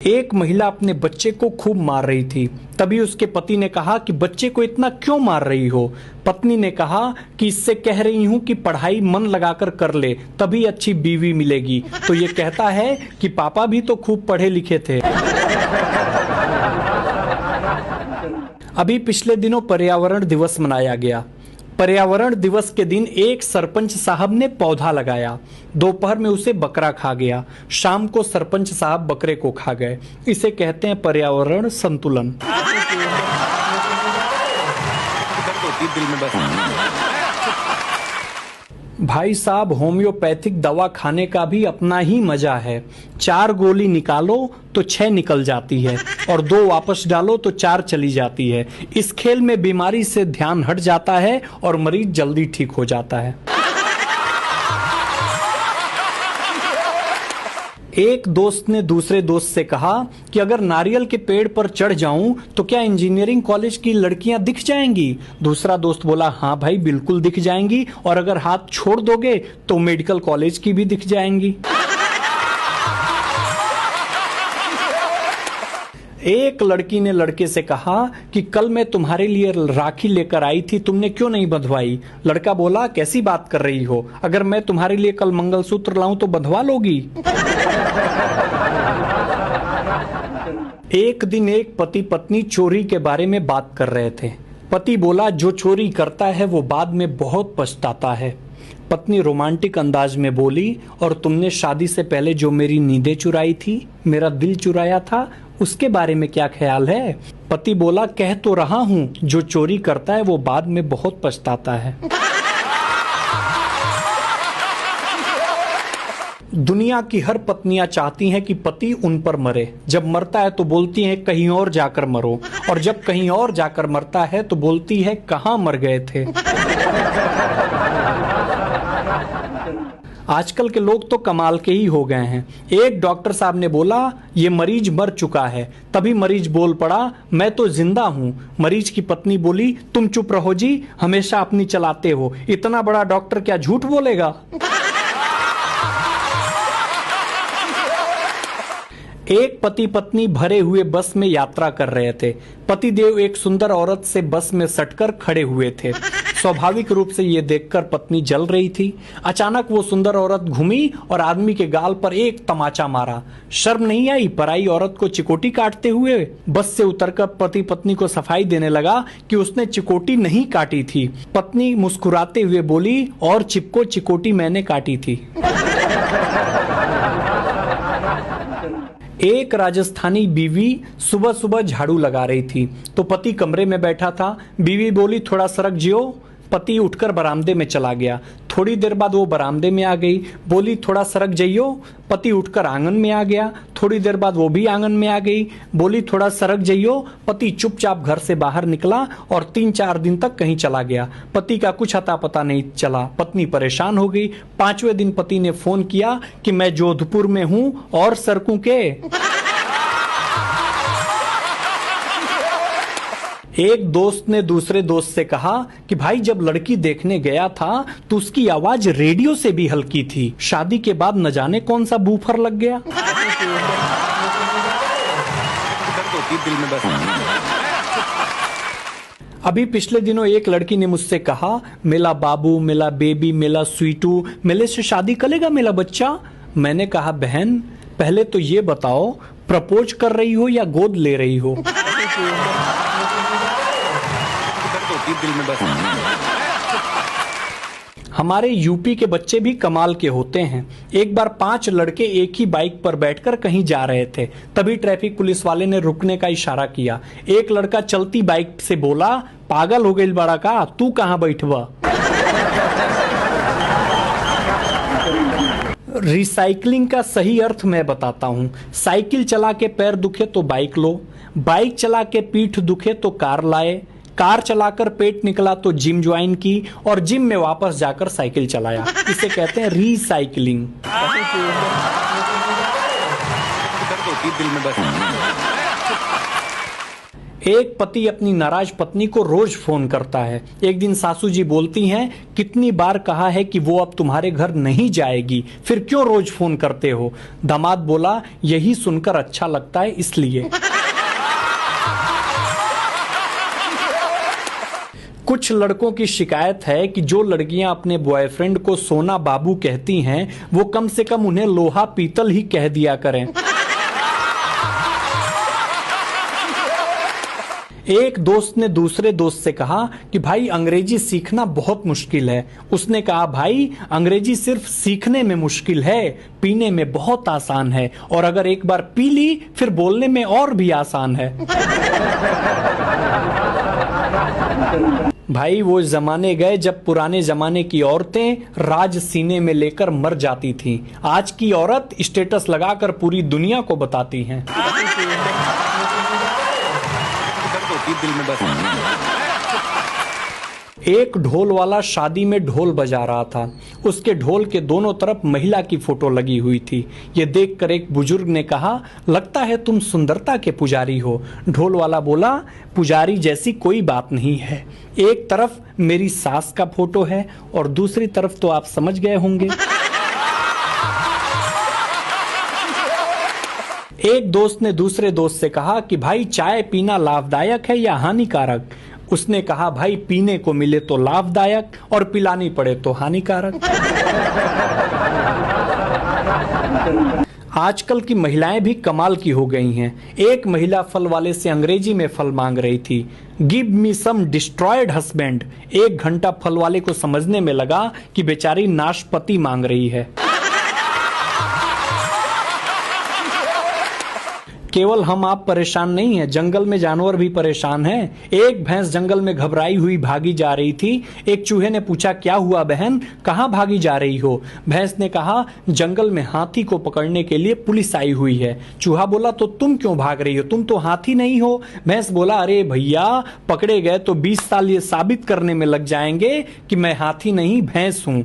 एक महिला अपने बच्चे को खूब मार रही थी। तभी उसके पति ने कहा कि बच्चे को इतना क्यों मार रही हो। पत्नी ने कहा कि इससे कह रही हूं कि पढ़ाई मन लगाकर कर ले, तभी अच्छी बीवी मिलेगी। तो ये कहता है कि पापा भी तो खूब पढ़े लिखे थे। अभी पिछले दिनों पर्यावरण दिवस मनाया गया। पर्यावरण दिवस के दिन एक सरपंच साहब ने पौधा लगाया। दोपहर में उसे बकरा खा गया। शाम को सरपंच साहब बकरे को खा गए। इसे कहते हैं पर्यावरण संतुलन। भाई साहब, होम्योपैथिक दवा खाने का भी अपना ही मजा है। 4 गोली निकालो तो 6 निकल जाती है और 2 वापस डालो तो 4 चली जाती है। इस खेल में बीमारी से ध्यान हट जाता है और मरीज जल्दी ठीक हो जाता है। एक दोस्त ने दूसरे दोस्त से कहा कि अगर नारियल के पेड़ पर चढ़ जाऊं तो क्या इंजीनियरिंग कॉलेज की लड़कियां दिख जाएंगी। दूसरा दोस्त बोला, हाँ भाई बिल्कुल दिख जाएंगी, और अगर हाथ छोड़ दोगे तो मेडिकल कॉलेज की भी दिख जाएंगी। एक लड़की ने लड़के से कहा कि कल मैं तुम्हारे लिए राखी लेकर आई थी, तुमने क्यों नहीं बंधवाई। लड़का बोला, कैसी बात कर रही हो, अगर मैं तुम्हारे लिए कल मंगलसूत्र लाऊं तो बंधवा लोगी। एक दिन एक पति पत्नी चोरी के बारे में बात कर रहे थे। पति बोला, जो चोरी करता है वो बाद में बहुत पछताता है। पत्नी रोमांटिक अंदाज में बोली, और तुमने शादी से पहले जो मेरी नींदें चुराई थी, मेरा दिल चुराया था, उसके बारे में क्या ख्याल है। पति बोला, कह तो रहा हूं, जो चोरी करता है वो बाद में बहुत पछताता है। दुनिया की हर पत्नियां चाहती हैं कि पति उन पर मरे। जब मरता है तो बोलती हैं कहीं और जाकर मरो, और जब कहीं और जाकर मरता है तो बोलती है कहां मर गए थे। आजकल के लोग तो कमाल के ही हो गए हैं। एक डॉक्टर साहब ने बोला, ये मरीज मर चुका है। तभी मरीज बोल पड़ा, मैं तो जिंदा हूं। मरीज की पत्नी बोली, तुम चुप रहो जी, हमेशा अपनी चलाते हो, इतना बड़ा डॉक्टर क्या झूठ बोलेगा। एक पति पत्नी भरे हुए बस में यात्रा कर रहे थे। पतिदेव एक सुंदर औरत से बस में सटकर खड़े हुए थे। स्वाभाविक रूप से ये देखकर पत्नी जल रही थी। अचानक वो सुंदर औरत घूमी और आदमी के गाल पर एक तमाचा मारा। शर्म नहीं आई पराई औरत को चिकोटी काटते हुए। बस से उतरकर पति पत्नी को सफाई देने लगा कि उसने चिकोटी नहीं काटी थी। पत्नी मुस्कुराते हुए बोली, और चिपको, चिकोटी मैंने काटी थी। एक राजस्थानी बीवी सुबह सुबह झाड़ू लगा रही थी तो पति कमरे में बैठा था। बीवी बोली, थोड़ा सरक जियो। पति उठकर बरामदे में चला गया। थोड़ी देर बाद वो बरामदे में आ गई, बोली, थोड़ा सरक जाइयो। पति उठकर आंगन में आ गया। थोड़ी देर बाद वो भी आंगन में आ गई, बोली, थोड़ा सरक जाइयो। पति चुपचाप घर से बाहर निकला और 3-4 दिन तक कहीं चला गया। पति का कुछ अता पता नहीं चला। पत्नी परेशान हो गई। 5वें दिन पति ने फोन किया कि मैं जोधपुर में हूं और सरकूं के। एक दोस्त ने दूसरे दोस्त से कहा कि भाई, जब लड़की देखने गया था तो उसकी आवाज रेडियो से भी हल्की थी। शादी के बाद न जाने कौन सा बूफर लग गया। अभी पिछले दिनों एक लड़की ने मुझसे कहा, मेला बाबू, मेला बेबी, मेला स्वीटू, मेले से शादी करेगा मेरा बच्चा। मैंने कहा, बहन पहले तो ये बताओ, प्रपोज कर रही हो या गोद ले रही हो। दिल में बस। हमारे यूपी के बच्चे भी कमाल के होते हैं। एक बार 5 लड़के एक ही बाइक पर बैठकर कहीं जा रहे थे। तभी ट्रैफिक पुलिस वाले ने रुकने का इशारा किया। एक लड़का चलती बाइक से बोला, पागल हो गई बड़ा का, तू कहां बैठवा। रिसाइकलिंग का सही अर्थ मैं बताता हूं। साइकिल चला के पैर दुखे तो बाइक लो, बाइक चला के पीठ दुखे तो कार लाए, कार चलाकर पेट निकला तो जिम ज्वाइन की, और जिम में वापस जाकर साइकिल चलाया। इसे कहते हैं रीसाइक्लिंग। एक पति अपनी नाराज पत्नी को रोज फोन करता है। एक दिन सासू जी बोलती हैं, कितनी बार कहा है कि वो अब तुम्हारे घर नहीं जाएगी, फिर क्यों रोज फोन करते हो? दामाद बोला, यही सुनकर अच्छा लगता है इसलिए। कुछ लड़कों की शिकायत है कि जो लड़कियां अपने बॉयफ्रेंड को सोना बाबू कहती हैं, वो कम से कम उन्हें लोहा पीतल ही कह दिया करें। एक दोस्त ने दूसरे दोस्त से कहा कि भाई अंग्रेजी सीखना बहुत मुश्किल है। उसने कहा, भाई अंग्रेजी सिर्फ सीखने में मुश्किल है, पीने में बहुत आसान है, और अगर एक बार पी ली फिर बोलने में और भी आसान है। भाई वो जमाने गए जब पुराने जमाने की औरतें राज सीने में लेकर मर जाती थीं। आज की औरत स्टेटस लगाकर पूरी दुनिया को बताती हैं। दिल में बस। एक ढोल वाला शादी में ढोल बजा रहा था। उसके ढोल के दोनों तरफ महिला की फोटो लगी हुई थी। ये देखकर एक बुजुर्ग ने कहा, लगता है तुम सुंदरता के पुजारी हो। ढोल वाला बोला, पुजारी जैसी कोई बात नहीं है। एक तरफ मेरी सास का फोटो है और दूसरी तरफ तो आप समझ गए होंगे। एक दोस्त ने दूसरे दोस्त से कहा कि भाई चाय पीना लाभदायक है या हानिकारक? उसने कहा, भाई पीने को मिले तो लाभदायक और पिलानी पड़े तो हानिकारक। आजकल की महिलाएं भी कमाल की हो गई हैं। एक महिला फल वाले से अंग्रेजी में फल मांग रही थी, गिव मी सम डिस्ट्रॉयड हस्बैंड। 1 घंटा फल वाले को समझने में लगा कि बेचारी नाशपाती मांग रही है। केवल हम आप परेशान नहीं हैं, जंगल में जानवर भी परेशान हैं। एक भैंस जंगल में घबराई हुई भागी जा रही थी। एक चूहे ने पूछा, क्या हुआ बहन, कहाँ भागी जा रही हो? भैंस ने कहा, जंगल में हाथी को पकड़ने के लिए पुलिस आई हुई है। चूहा बोला, तो तुम क्यों भाग रही हो, तुम तो हाथी नहीं हो। भैंस बोला, अरे भैया पकड़े गए तो 20 साल ये साबित करने में लग जाएंगे कि मैं हाथी नहीं भैंस हूं।